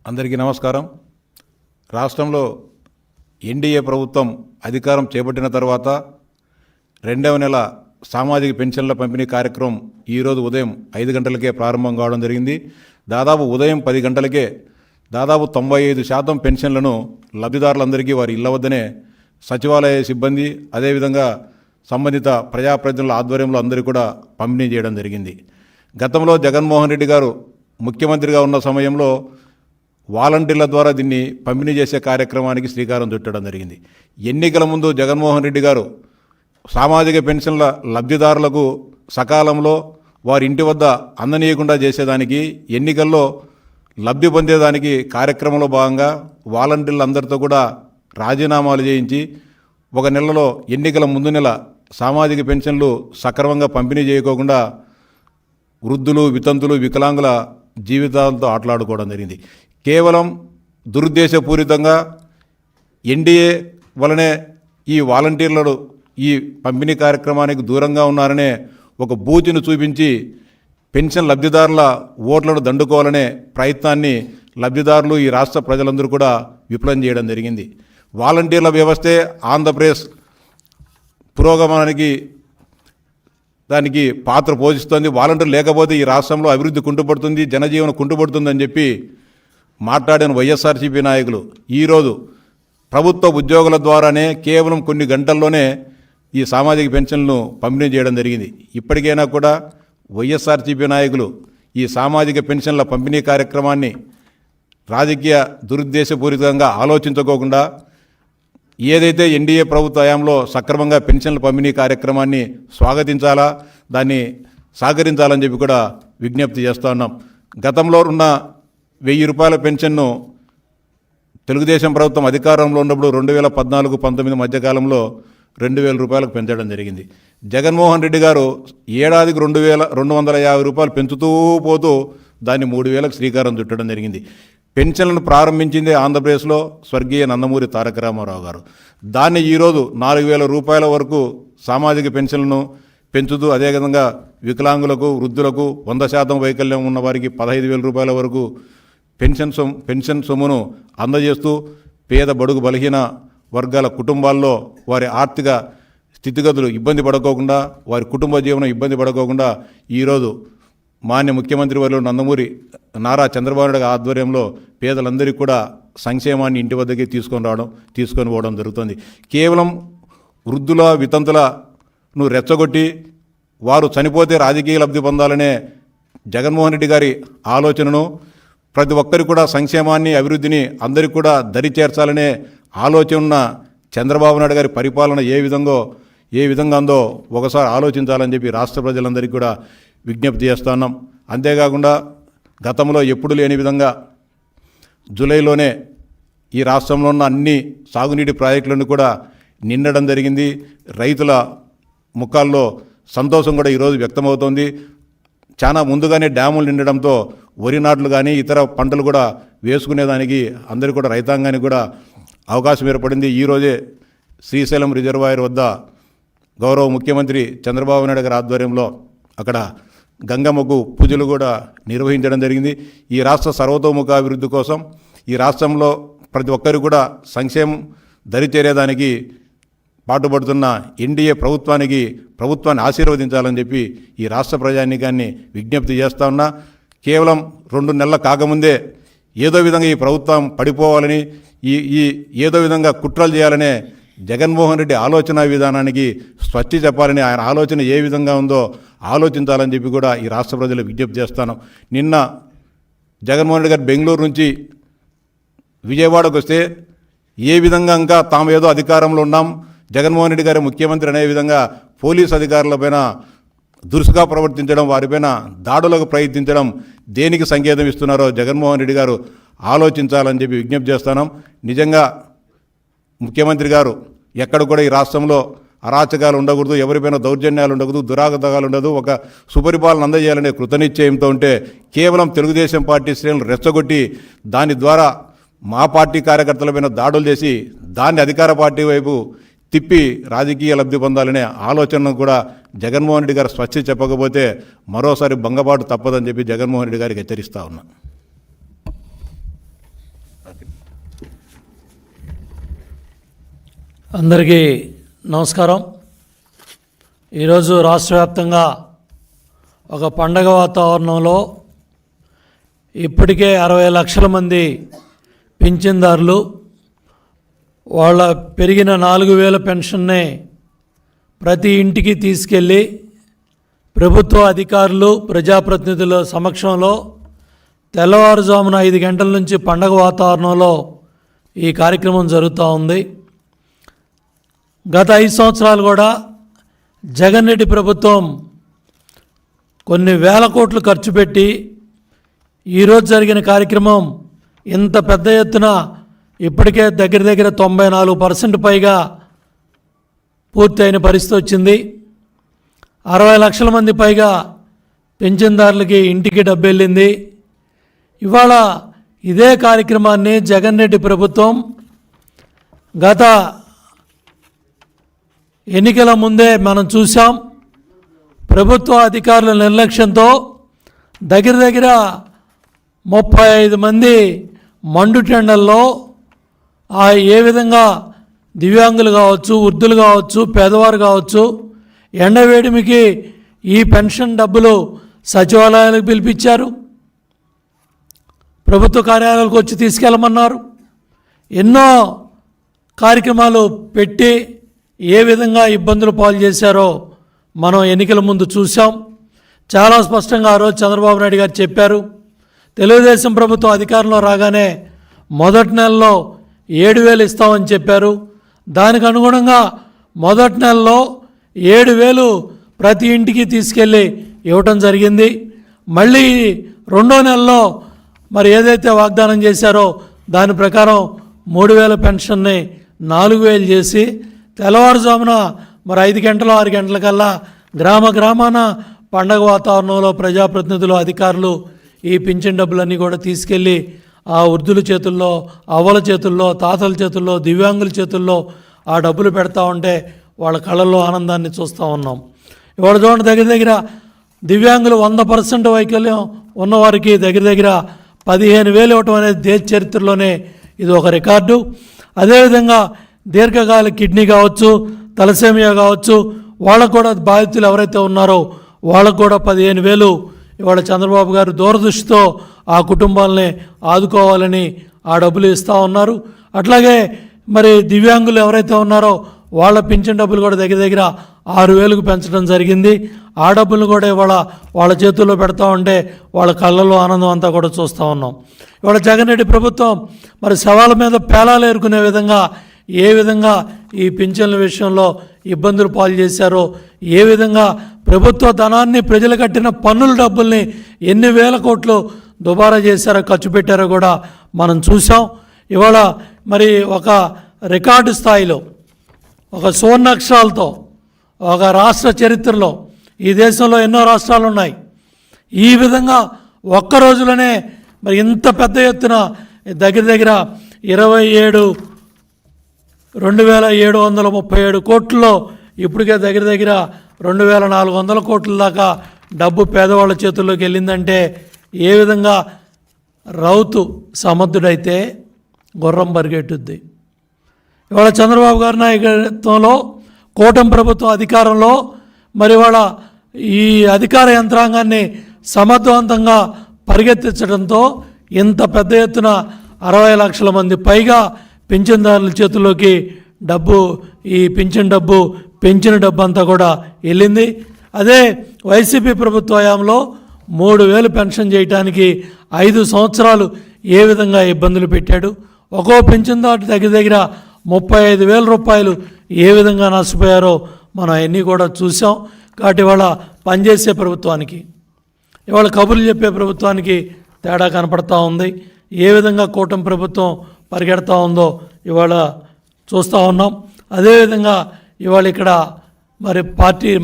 అందరికీ నమస్కారం. రాష్ట్రంలో ఎన్డీఏ ప్రభుత్వం అధికారం చేపట్టిన తర్వాత 2వ నెల సామాజిక పెన్షన్ల పంపిణీ కార్యక్రమం ఈరోజు ఉదయం 5 గంటలకే ప్రారంభం కావడం జరిగింది. దాదాపు ఉదయం 10 గంటలకే దాదాపు 95% పెన్షన్లను లబ్ధిదారులందరికీ వారి ఇళ్ల వద్దనే సచివాలయ సిబ్బంది అదేవిధంగా సంబంధిత ప్రజాప్రతినిధుల ఆధ్వర్యంలో అందరికీ కూడా పంపిణీ చేయడం జరిగింది. గతంలో జగన్మోహన్ రెడ్డి గారు ముఖ్యమంత్రిగా ఉన్న సమయంలో వాలంటీర్ల ద్వారా దీన్ని పంపిణీ చేసే కార్యక్రమానికి శ్రీకారం చుట్టడం జరిగింది. ఎన్నికల ముందు జగన్మోహన్ రెడ్డి గారు సామాజిక పెన్షన్ల లబ్ధిదారులకు సకాలంలో వారి ఇంటి వద్ద అందనీయకుండా చేసేదానికి ఎన్నికల్లో లబ్ధి పొందేదానికి కార్యక్రమంలో భాగంగా వాలంటీర్లందరితో కూడా రాజీనామాలు చేయించి 1 నెలలో ఎన్నికల ముందు నెల సామాజిక పెన్షన్లు సక్రమంగా పంపిణీ చేయకోకుండా వృద్ధులు, వితంతులు, వికలాంగుల జీవితాలతో ఆటలాడుకోవడం జరిగింది. కేవలం దురుద్దేశపూరితంగా ఎన్డీఏ వలనే ఈ వాలంటీర్లు ఈ పంపిణీ కార్యక్రమానికి దూరంగా ఉన్నారనే ఒక బూచిని చూపించి పెన్షన్ లబ్ధిదారుల ఓట్లను దండుకోవాలనే ప్రయత్నాన్ని లబ్ధిదారులు ఈ రాష్ట్ర ప్రజలందరూ కూడా విఫలం చేయడం జరిగింది. వాలంటీర్ల వ్యవస్థే ఆంధ్రప్రదేశ్ పురోగమనానికి దానికి పాత్ర పోషిస్తుంది. వాలంటీర్లు లేకపోతే ఈ రాష్ట్రంలో అభివృద్ధి కుంటుపడుతుంది, జనజీవనం కుంటుపడుతుందని చెప్పి మాట్లాడిన వైఎస్ఆర్సీపీ నాయకులు ఈరోజు ప్రభుత్వ ఉద్యోగుల ద్వారానే కేవలం కొన్ని గంటల్లోనే ఈ సామాజిక పెన్షన్లను పంపిణీ చేయడం జరిగింది. ఇప్పటికైనా కూడా వైఎస్ఆర్సీపీ నాయకులు ఈ సామాజిక పెన్షన్ల పంపిణీ కార్యక్రమాన్ని రాజకీయ దురుద్దేశపూరితంగా ఆలోచించుకోకుండా ఏదైతే ఎన్డీఏ ప్రభుత్వ హయాంలో సక్రమంగా పెన్షన్ల పంపిణీ కార్యక్రమాన్ని స్వాగతించాలా, దాన్ని సహకరించాలని చెప్పి కూడా విజ్ఞప్తి చేస్తూ ఉన్నాం. గతంలో ఉన్న 1000 రూపాయల పెన్షన్ను తెలుగుదేశం ప్రభుత్వం అధికారంలో ఉన్నప్పుడు 2014-19 మధ్యకాలంలో 2000 రూపాయలకు పెంచడం జరిగింది. జగన్మోహన్ రెడ్డి గారు ఏడాదికి 2250 రూపాయలు పెంచుతూ పోతూ దాన్ని 3000కు శ్రీకారం చుట్టడం జరిగింది. పెన్షన్లను ప్రారంభించిందే ఆంధ్రప్రదేశ్లో స్వర్గీయ నందమూరి తారక రామారావు గారు. దాన్ని ఈరోజు 4000 రూపాయల వరకు సామాజిక పెన్షన్లను పెంచుతూ అదేవిధంగా వికలాంగులకు, వృద్ధులకు, 100% వైకల్యం ఉన్న వారికి 15,000 రూపాయల వరకు పెన్షన్ సొమ్మును అందజేస్తూ పేద బడుగు బలహీన వర్గాల కుటుంబాల్లో వారి ఆర్థిక స్థితిగతులు ఇబ్బంది పడుకోకుండా, వారి కుటుంబ జీవనం ఇబ్బంది పడుకోకుండా ఈరోజు మాన్య ముఖ్యమంత్రి వర్యులు నందమూరి నారా చంద్రబాబు నాయుడు ఆధ్వర్యంలో పేదలందరికీ కూడా సంక్షేమాన్ని ఇంటి వద్దకే తీసుకొని పోవడం జరుగుతుంది. కేవలం వృద్ధుల, వితంతులను రెచ్చగొట్టి వారు చనిపోతే రాజకీయ లబ్ధి పొందాలనే జగన్మోహన్ రెడ్డి గారి ఆలోచనను, ప్రతి ఒక్కరికి కూడా సంక్షేమాన్ని, అభివృద్ధిని అందరికీ కూడా దరి చేర్చాలనే ఆలోచన ఉన్న చంద్రబాబు నాయుడు గారి పరిపాలన ఏ విధంగా ఉందో ఒకసారి ఆలోచించాలని చెప్పి రాష్ట్ర ప్రజలందరికీ కూడా విజ్ఞప్తి చేస్తున్నాం. అంతేకాకుండా గతంలో ఎప్పుడు లేని విధంగా జూలైలోనే ఈ రాష్ట్రంలో ఉన్న అన్ని సాగునీటి ప్రాజెక్టులను కూడా నిండడం జరిగింది. రైతుల ముఖాల్లో సంతోషం కూడా ఈరోజు వ్యక్తమవుతోంది. చాలా ముందుగానే డ్యాములు నిండడంతో వరి నాట్లు కానీ ఇతర పంటలు కూడా వేసుకునేదానికి అందరికీ కూడా రైతాంగానికి కూడా అవకాశం ఏర్పడింది. ఈరోజే శ్రీశైలం రిజర్వాయర్ వద్ద గౌరవ ముఖ్యమంత్రి చంద్రబాబు నాయుడు గారి ఆధ్వర్యంలో అక్కడ గంగమ్మకు పూజలు కూడా నిర్వహించడం జరిగింది. ఈ రాష్ట్ర సర్వతోముఖ అభివృద్ధి కోసం ఈ రాష్ట్రంలో ప్రతి ఒక్కరు కూడా సంక్షేమం దరిచేరేదానికి పాటుపడుతున్న ఎన్డీఏ ప్రభుత్వాన్ని ఆశీర్వదించాలని చెప్పి ఈ రాష్ట్ర ప్రజానీకాన్ని విజ్ఞప్తి చేస్తూ ఉన్నా. కేవలం 2 నెలలు కాకముందే ఏదో విధంగా ఈ ప్రభుత్వం పడిపోవాలని ఈ ఏదో విధంగా కుట్రలు చేయాలనే జగన్మోహన్ రెడ్డి ఆలోచన విధానానికి స్వస్తి చెప్పాలని, ఆయన ఆలోచన ఏ విధంగా ఉందో ఆలోచించాలని చెప్పి కూడా ఈ రాష్ట్ర ప్రజలు విజ్ఞప్తి చేస్తాను. నిన్న జగన్మోహన్ రెడ్డి గారు బెంగళూరు నుంచి విజయవాడకు వస్తే ఏ విధంగా ఇంకా తాము ఏదో అధికారంలో ఉన్నాం, జగన్మోహన్ రెడ్డి గారు ముఖ్యమంత్రి అనే విధంగా పోలీసు అధికారులపైన దురుసుగా ప్రవర్తించడం, వారిపైన దాడులకు ప్రయత్నించడం దేనికి సంకేతం ఇస్తున్నారో జగన్మోహన్ రెడ్డి గారు ఆలోచించాలని చెప్పి విజ్ఞప్తి చేస్తున్నాం. నిజంగా ముఖ్యమంత్రి గారు ఎక్కడ కూడా ఈ రాష్ట్రంలో అరాచకాలు ఉండకూడదు, ఎవరిపైన దౌర్జన్యాలు ఉండకూడదు, దురాగతాలు ఉండదు, ఒక సుపరిపాలన అందజేయాలనే కృతనిశ్చయంతో ఉంటే కేవలం తెలుగుదేశం పార్టీ శ్రేణులు రెచ్చగొట్టి దాని ద్వారా మా పార్టీ కార్యకర్తలపైన దాడులు చేసి దాన్ని అధికార పార్టీ వైపు తిప్పి రాజకీయ లబ్ధి పొందాలనే ఆలోచనను కూడా జగన్మోహన్ రెడ్డి గారు స్వచ్ఛ చెప్పకపోతే మరోసారి భంగపాటు తప్పదని చెప్పి జగన్మోహన్ రెడ్డి గారికి హెచ్చరిస్తా ఉన్నా. అందరికీ నమస్కారం. ఈరోజు రాష్ట్ర వ్యాప్తంగా ఒక పండగ వాతావరణంలో ఇప్పటికే 60 లక్షల మంది పింఛన్దారులు వాళ్ళ పెరిగిన 4,000 పెన్షన్నే ప్రతి ఇంటికి తీసుకెళ్ళి ప్రభుత్వ అధికారులు ప్రజాప్రతినిధుల సమక్షంలో తెల్లవారుజామున 5 గంటల నుంచి పండగ వాతావరణంలో ఈ కార్యక్రమం జరుగుతూ ఉంది. గత 5 సంవత్సరాలు కూడా జగన్ రెడ్డి ప్రభుత్వం కొన్ని వేల కోట్లు ఖర్చు పెట్టి ఈరోజు జరిగిన కార్యక్రమం ఇంత పెద్ద ఎత్తున ఇప్పటికే దగ్గర 94% పైగా పూర్తయిన పరిస్థితి వచ్చింది. 60 లక్షల మంది పైగా పింఛన్దారులకి ఇంటికి డబ్బు వెళ్ళింది. ఇవాళ ఇదే కార్యక్రమాన్ని జగన్ రెడ్డి ప్రభుత్వం గత ఎన్నికల ముందే మనం చూసాం. ప్రభుత్వ అధికారుల నిర్లక్ష్యంతో దగ్గర 35 మంది మండు టెండర్లో ఏ విధంగా దివ్యాంగులు కావచ్చు, వృద్ధులు కావచ్చు, పేదవారు కావచ్చు, ఎండవేడిమికి ఈ పెన్షన్ డబ్బులు సచివాలయాలకు పిలిపించారు, ప్రభుత్వ కార్యాలయాలకు వచ్చి తీసుకెళ్ళమన్నారు. ఎన్నో కార్యక్రమాలు పెట్టి ఏ విధంగా ఇబ్బందులు పాలు చేశారో మనం ఎన్నికల ముందు చూసాం. చాలా స్పష్టంగా ఆ రోజు చంద్రబాబు నాయుడు గారు చెప్పారు. తెలుగుదేశం ప్రభుత్వం అధికారంలో రాగానే మొదటి నెలలో 7,000 ఇస్తామని చెప్పారు. దానికి అనుగుణంగా మొదటి నెలలో 7,000 ప్రతి ఇంటికి తీసుకెళ్ళి ఇవ్వటం జరిగింది. మళ్ళీ రెండో నెలలో మరి ఏదైతే వాగ్దానం చేశారో దాని ప్రకారం 3,000 పెన్షన్ని 4,000 చేసి తెల్లవారుజామున మరి 5 గంటలు 6 గంటలకల్లా గ్రామాన పండగ వాతావరణంలో ప్రజాప్రతినిధులు, అధికారులు ఈ పింఛన్ డబ్బులన్నీ కూడా తీసుకెళ్ళి ఆ వృద్ధుల చేతుల్లో, అవ్వల చేతుల్లో, తాతల చేతుల్లో, దివ్యాంగుల చేతుల్లో ఆ డబ్బులు పెడతా ఉంటే వాళ్ళ కళ్ళల్లో ఆనందాన్ని చూస్తూ ఉన్నాం. ఇవాళ చూడండి, దగ్గర దివ్యాంగులు 100% వైకల్యం ఉన్నవారికి దగ్గర 15,000 ఇవ్వటం అనేది దేశ చరిత్రలోనే ఇది ఒక రికార్డు. అదేవిధంగా దీర్ఘకాలిక కిడ్నీ కావచ్చు, తలసేమియా కావచ్చు, వాళ్ళకు కూడా బాధితులు ఎవరైతే ఉన్నారో వాళ్ళకు కూడా 15,000 ఇవాళ చంద్రబాబు గారు దూరదృష్టితో ఆ కుటుంబాలని ఆదుకోవాలని ఆ డబ్బులు ఇస్తూ ఉన్నారు. అట్లాగే మరి దివ్యాంగులు ఎవరైతే ఉన్నారో వాళ్ళ పింఛన్ డబ్బులు కూడా దగ్గర 6,000కు పెంచడం జరిగింది. ఆ డబ్బులను కూడా ఇవాళ వాళ్ళ చేతుల్లో పెడతా ఉంటే వాళ్ళ కళ్ళల్లో ఆనందం అంతా కూడా చూస్తూ ఉన్నాం. ఇవాళ జగన్ రెడ్డి ప్రభుత్వం మరి శవాల మీద పేలాలు ఏరుకునే విధంగా ఏ విధంగా ఈ పింఛన్ల విషయంలో ఇబ్బందులు పాలు చేశారో, ఏ విధంగా ప్రభుత్వ ధనాన్ని, ప్రజలు కట్టిన పన్నుల డబ్బుల్ని ఎన్ని వేల కోట్లు దుబారా చేశారో, ఖర్చు పెట్టారో కూడా మనం చూసాం. ఇవాళ మరి ఒక రికార్డు స్థాయిలో ఒక సువర్ణాక్షరాలతో ఒక రాష్ట్ర చరిత్రలో, ఈ దేశంలో ఎన్నో రాష్ట్రాలు ఉన్నాయి, ఈ విధంగా ఒక్క రోజులోనే మరి ఇంత పెద్ద ఎత్తున దగ్గర 2,737 కోట్లలో ఇప్పటికే దగ్గర 2,400 కోట్ల దాకా డబ్బు పేదవాళ్ళ చేతుల్లోకి వెళ్ళిందంటే ఏ విధంగా రౌతు సమర్థుడైతే గుర్రం పరిగెట్టుద్ది. ఇవాళ చంద్రబాబు గారి నాయకత్వంలో కూటమి ప్రభుత్వం అధికారంలో మరి ఇవాళ ఈ అధికార యంత్రాంగాన్ని సమర్థవంతంగా పరిగెత్తించడంతో ఇంత పెద్ద ఎత్తున 60 లక్షల మంది పైగా పింఛన్దారుల చేతుల్లోకి డబ్బు, ఈ పింఛన్ డబ్బు, పెంచిన డబ్బు అంతా కూడా వెళ్ళింది. అదే వైసీపీ ప్రభుత్వ హయాంలో 3,000 పెన్షన్ చేయడానికి 5 సంవత్సరాలు ఏ విధంగా ఇబ్బందులు పెట్టాడు. ఒక్కో పింఛన్దారు దగ్గర 35,000 రూపాయలు ఏ విధంగా నష్టపోయారో మనం అన్నీ కూడా చూసాం. కాబట్టి ఇవాళ పనిచేసే ప్రభుత్వానికి, ఇవాళ కబుర్లు చెప్పే ప్రభుత్వానికి తేడా కనపడతా ఉంది. ఏ విధంగా కూటమి ప్రభుత్వం పరిగెడతా ఉందో ఇవాళ చూస్తూ ఉన్నాం. అదేవిధంగా ఇవాళ ఇక్కడ మరి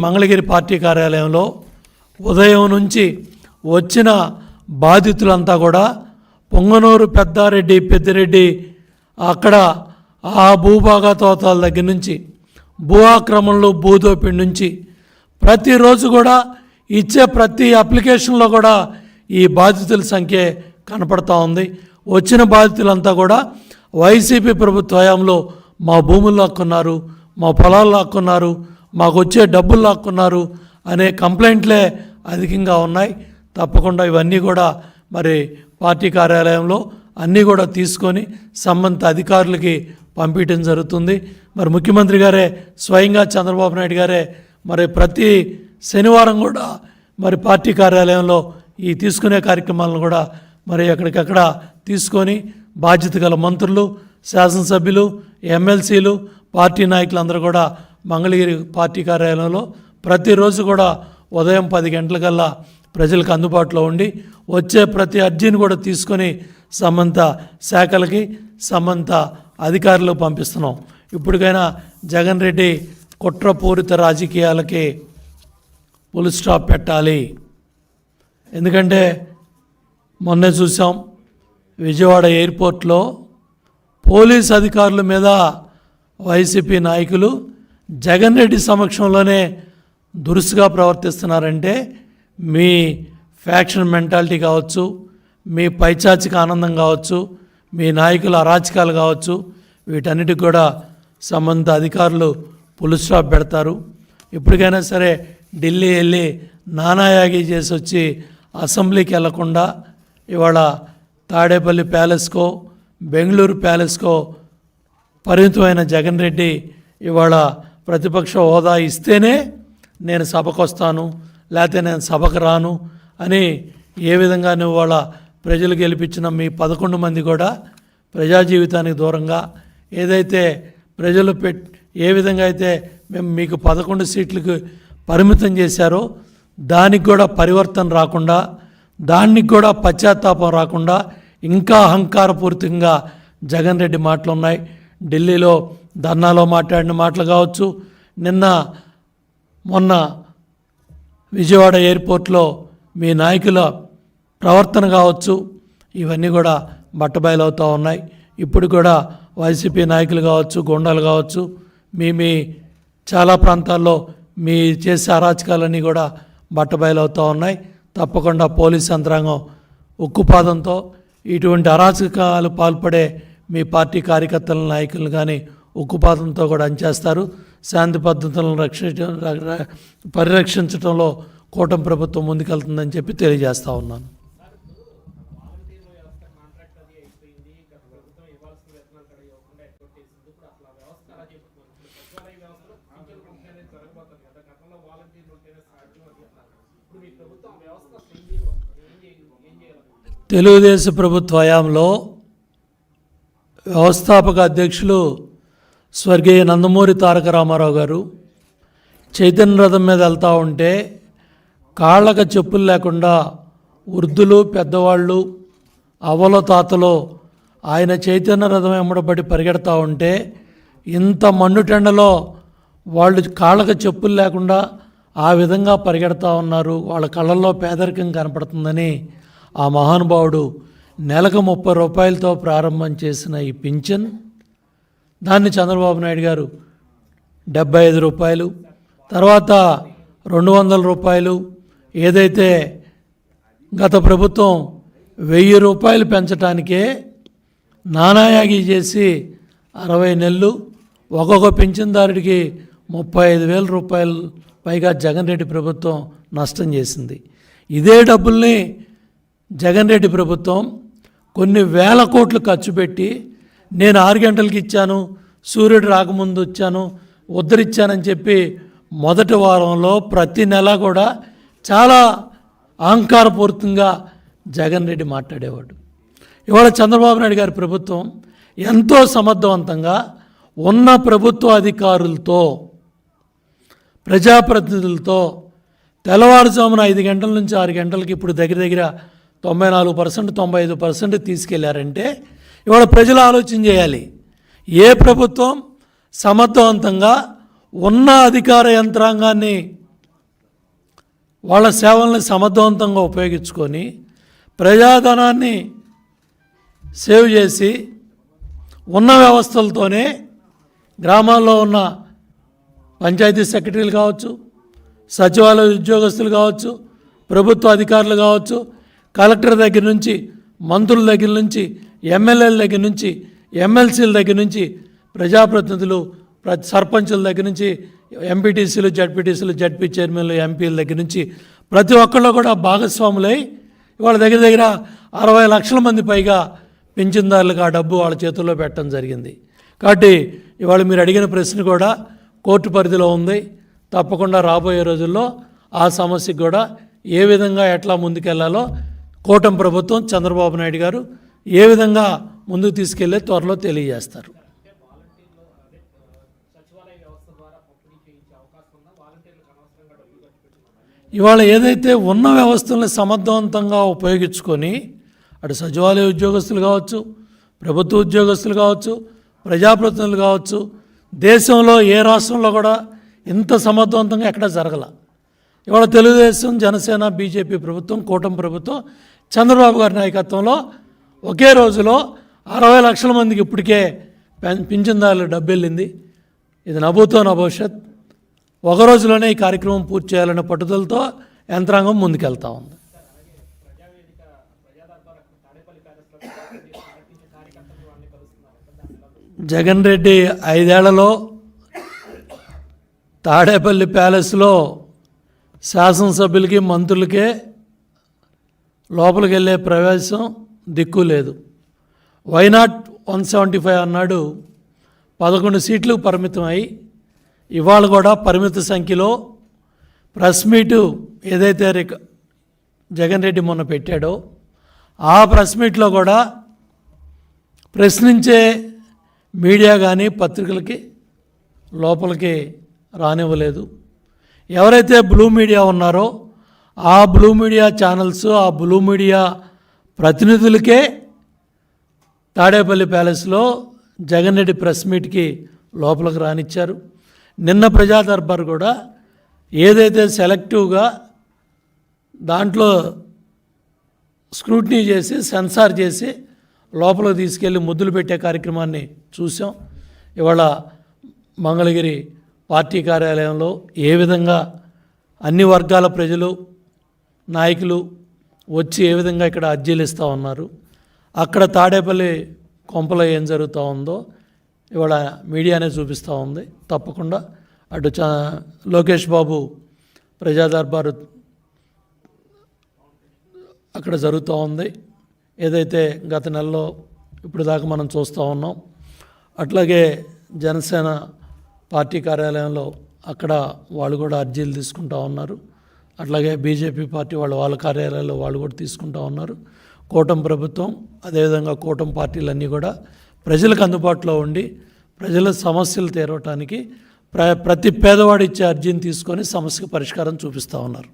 మంగళగిరి పార్టీ కార్యాలయంలో ఉదయం నుంచి వచ్చిన బాధితులంతా కూడా పొంగనూరు, పెద్దారెడ్డి, పెద్దిరెడ్డి, అక్కడ ఆ భూభాగా తోతాల దగ్గర నుంచి, భూ ఆక్రమణలు, భూదోపిడి నుంచి ప్రతిరోజు కూడా ఇచ్చే ప్రతి అప్లికేషన్లో కూడా ఈ బాధితుల సంఖ్య కనపడతా ఉంది. వచ్చిన బాధితులంతా కూడా వైసీపీ ప్రభుత్వ హయాంలో మా భూములు లాక్కున్నారు, మా పొలాలు లాక్కున్నారు, మాకు వచ్చే డబ్బులు లాక్కున్నారు అనే కంప్లైంట్లే అధికంగా ఉన్నాయి. తప్పకుండా ఇవన్నీ కూడా మరి పార్టీ కార్యాలయంలో అన్నీ కూడా తీసుకొని సంబంధిత అధికారులకి పంపించడం జరుగుతుంది. మరి ముఖ్యమంత్రి గారే స్వయంగా చంద్రబాబు నాయుడు గారే మరి ప్రతి శనివారం కూడా మరి పార్టీ కార్యాలయంలో ఈ తీసుకునే కార్యక్రమాలను కూడా మరి ఎక్కడికక్కడ తీసుకొని బాధ్యత గల మంత్రులు, శాసనసభ్యులు, ఎమ్మెల్సీలు, పార్టీ నాయకులందరూ కూడా మంగళగిరి పార్టీ కార్యాలయంలో ప్రతిరోజు కూడా ఉదయం 10 గంటలకల్లా ప్రజలకు అందుబాటులో ఉండి వచ్చే ప్రతి అర్జీని కూడా తీసుకొని సంబంధిత శాఖలకి సంబంధిత అధికారులకు పంపిస్తున్నాం. ఇప్పటికైనా జగన్ రెడ్డి కుట్రపూరిత రాజకీయాలకి ఫుల్ స్టాప్ పెట్టాలి. ఎందుకంటే మొన్నే చూసాం విజయవాడ ఎయిర్పోర్ట్లో పోలీస్ అధికారుల మీద వైసీపీ నాయకులు జగన్ రెడ్డి సమక్షంలోనే దురుసుగా ప్రవర్తిస్తున్నారంటే మీ ఫ్యాక్షన్ మెంటాలిటీ కావచ్చు, మీ పైచాచిక ఆనందం కావచ్చు, మీ నాయకుల అరాచకాలు కావచ్చు, వీటన్నిటికి కూడా సంబంధిత అధికారులు ఫుల్ స్టాప్ పెడతారు. ఇప్పటికైనా సరే ఢిల్లీ వెళ్ళి నానాయాగి చేసి వచ్చి అసెంబ్లీకి వెళ్లకుండా ఇవాళ తాడేపల్లి ప్యాలెస్కో బెంగళూరు ప్యాలెస్కో పరిమితమైన జగన్ రెడ్డి ఇవాళ ప్రతిపక్ష హోదా ఇస్తేనే నేను సభకు వస్తాను, లేకపోతే నేను సభకు రాను అని ఏ విధంగా నువ్వు వాళ్ళ ప్రజలు గెలిపించిన మీ 11 మంది కూడా ప్రజా జీవితానికి దూరంగా ఏదైతే ప్రజలు ఏ విధంగా అయితే మేము మీకు 11 సీట్లకు పరిమితం చేశారో దానికి కూడా పరివర్తన రాకుండా, దానికి కూడా పశ్చాత్తాపం రాకుండా ఇంకా అహంకారపూరితంగా జగన్ రెడ్డి మాటలు ఉన్నాయి. ఢిల్లీలో ధర్నాలో మాట్లాడిన మాటలు కావచ్చు, మొన్న విజయవాడ ఎయిర్పోర్ట్లో మీ నాయకుల ప్రవర్తన కావచ్చు, ఇవన్నీ కూడా బట్టబయలవుతూ ఉన్నాయి. ఇప్పుడు కూడా వైసీపీ నాయకులు కావచ్చు, గుండాలు కావచ్చు, మీ చాలా ప్రాంతాల్లో మీ చేసే అరాచకాలన్నీ కూడా బట్టబయలవుతూ ఉన్నాయి. తప్పకుండా పోలీస్ యంత్రాంగం ఉక్కుపాదంతో ఇటువంటి అరాచకాలు పాల్పడే మీ పార్టీ కార్యకర్తల నాయకులను కానీ ఉక్కుపాదంతో కూడా అంచేస్తారు. శాంతి పద్ధతులను పరిరక్షించడంలో కూటమి ప్రభుత్వం ముందుకెళ్తుందని చెప్పి తెలియజేస్తూ ఉన్నాను. తెలుగుదేశం ప్రభుత్వ హయాంలో వ్యవస్థాపక అధ్యక్షులు స్వర్గీయ నందమూరి తారక రామారావు గారు చైతన్య రథం మీద వెళ్తూ ఉంటే కాళ్ళకు చెప్పులు లేకుండా వృద్ధులు, పెద్దవాళ్ళు, అవ్వల తాతలు ఆయన చైతన్య రథం వెంబడబడి పరిగెడతా ఉంటే ఇంత మండుటెండలో వాళ్ళు కాళ్ళకు చెప్పులు లేకుండా ఆ విధంగా పరిగెడతా ఉన్నారు. వాళ్ళ కళ్ళల్లో పేదరికం కనపడుతుందని ఆ మహానుభావుడు నెలకు 30 రూపాయలతో ప్రారంభం చేసిన ఈ పింఛన్ దాన్ని చంద్రబాబు నాయుడు గారు 75 రూపాయలు, తర్వాత 200 రూపాయలు, ఏదైతే గత ప్రభుత్వం 1000 రూపాయలు పెంచడానికే నానాయాగి చేసి 60 నెలలు ఒక్కొక్క పింఛన్దారుడికి 35,000 రూపాయలు పైగా జగన్ రెడ్డి ప్రభుత్వం నష్టం చేసింది. ఇదే డబ్బుల్ని జగన్ రెడ్డి ప్రభుత్వం కొన్ని వేల కోట్లు ఖర్చు పెట్టి నేను 6 గంటలకి ఇచ్చాను, సూర్యుడు రాకముందు వచ్చాను, ఉద్ధరించానని చెప్పి మొదటి వారంలో ప్రతి నెల కూడా చాలా అహంకారపూరితంగా జగన్ రెడ్డి మాట్లాడేవాడు. ఇవాళ చంద్రబాబు నాయుడు గారి ప్రభుత్వం ఎంతో సమర్థవంతంగా ఉన్న ప్రభుత్వ అధికారులతో, ప్రజాప్రతినిధులతో తెల్లవారుజామున 5 గంటల నుంచి 6 గంటలకి ఇప్పుడు దగ్గర 94%, 95% తీసుకెళ్లారంటే ఇవాళ ప్రజలు ఆలోచన చేయాలి. ఏ ప్రభుత్వం సమర్థవంతంగా ఉన్న అధికార యంత్రాంగాన్ని వాళ్ళ సేవల్ని సమర్థవంతంగా ఉపయోగించుకొని ప్రజాధనాన్ని సేవ్ చేసి ఉన్న వ్యవస్థలతోనే గ్రామాల్లో ఉన్న పంచాయతీ సెక్రటరీలు కావచ్చు, సచివాలయ ఉద్యోగస్తులు కావచ్చు, ప్రభుత్వ అధికారులు కావచ్చు, కలెక్టర్ దగ్గర నుంచి, మంత్రుల దగ్గర నుంచి, ఎమ్మెల్యేల దగ్గర నుంచి, ఎమ్మెల్సీల దగ్గర నుంచి ప్రజాప్రతినిధులు సర్పంచుల దగ్గర నుంచి ఎంపీటీసీలు, జడ్పీ చైర్మన్లు, ఎంపీల దగ్గర నుంచి ప్రతి ఒక్కళ్ళు కూడా భాగస్వాములై ఇవాళ దగ్గర దగ్గర 60 లక్షల మంది పైగా పింఛన్దారులకు ఆ డబ్బు వాళ్ళ చేతుల్లో పెట్టడం జరిగింది. కాబట్టి ఇవాళ మీరు అడిగిన ప్రశ్న కూడా కోర్టు పరిధిలో ఉంది. తప్పకుండా రాబోయే రోజుల్లో ఆ సమస్యకు కూడా ఏ విధంగా ఎట్లా ముందుకెళ్లాలో కూటమి ప్రభుత్వం, చంద్రబాబు నాయుడు గారు ఏ విధంగా ముందుకు తీసుకెళ్లే త్వరలో తెలియజేస్తారు. ఇవాళ ఏదైతే ఉన్న వ్యవస్థల్ని సమర్థవంతంగా ఉపయోగించుకొని అటు సచివాలయ ఉద్యోగస్తులు కావచ్చు, ప్రభుత్వ ఉద్యోగస్తులు కావచ్చు, ప్రజాప్రతినిధులు కావచ్చు, దేశంలో ఏ రాష్ట్రంలో కూడా ఇంత సమర్థవంతంగా ఎక్కడా జరగల. ఇవాళ తెలుగుదేశం, జనసేన, బీజేపీ ప్రభుత్వం, కూటమి ప్రభుత్వం, చంద్రబాబు గారి నాయకత్వంలో ఒకే రోజులో 60 లక్షల మందికి ఇప్పటికే పింఛన్దారులు డబ్బు వెళ్ళింది. ఇది నభూతో నభవిష్యత్. ఒక రోజులోనే ఈ కార్యక్రమం పూర్తి చేయాలనే పట్టుదలతో యంత్రాంగం ముందుకెళ్తా ఉంది. జగన్ రెడ్డి 5 ఏళ్లలో తాడేపల్లి ప్యాలెస్లో శాసనసభ్యులకి, మంత్రులకే లోపలికి వెళ్ళే ప్రవేశం దిక్కు లేదు. వైనాట్ 175 అన్నాడు, 11 సీట్లకు పరిమితం అయి ఇవాళ కూడా పరిమిత సంఖ్యలో ప్రెస్ మీటు ఏదైతే జగన్ రెడ్డి మొన్న పెట్టాడో ఆ ప్రెస్ మీట్లో కూడా ప్రశ్నించే మీడియా కానీ పత్రికలకి లోపలికి రానివ్వలేదు. ఎవరైతే బ్లూ మీడియా ఉన్నారో ఆ బ్లూ మీడియా ఛానల్స్, ఆ బ్లూ మీడియా ప్రతినిధులకే తాడేపల్లి ప్యాలెస్లో జగన్ రెడ్డి ప్రెస్ మీట్కి లోపలికి రానిచ్చారు. నిన్న ప్రజా దర్బార్ కూడా ఏదైతే సెలెక్టివ్గా దాంట్లో స్క్రూటినీ చేసి, సెన్సార్ చేసి లోపలికి తీసుకెళ్ళి ముద్దులు పెట్టే కార్యక్రమాన్ని చూసాం. ఇవాళ మంగళగిరి పార్టీ కార్యాలయంలో ఏ విధంగా అన్ని వర్గాల ప్రజలు, నాయకులు వచ్చి ఏ విధంగా ఇక్కడ అర్జీలు ఇస్తూ ఉన్నారు, అక్కడ తాడేపల్లి కొంపలో ఏం జరుగుతూ ఉందో ఇవాళ మీడియానే చూపిస్తూ ఉంది. తప్పకుండా అటు లోకేష్ బాబు ప్రజా దర్బారు అక్కడ జరుగుతూ ఉంది. ఏదైతే గత నెలలో ఇప్పుడు దాకా మనం చూస్తూ ఉన్నాం. అట్లాగే జనసేన పార్టీ కార్యాలయంలో అక్కడ వాళ్ళు కూడా అర్జీలు తీసుకుంటూ ఉన్నారు. అట్లాగే బీజేపీ పార్టీ వాళ్ళ కార్యాలయాల్లో వాళ్ళు కూడా తీసుకుంటూ ఉన్నారు. కూటమి ప్రభుత్వం, అదేవిధంగా కూటమి పార్టీలన్నీ కూడా ప్రజలకు అందుబాటులో ఉండి ప్రజల సమస్యలు తీరవటానికి ప్రతి పేదవాడు ఇచ్చే అర్జీని తీసుకొని సమస్యకు పరిష్కారం చూపిస్తూ ఉన్నారు.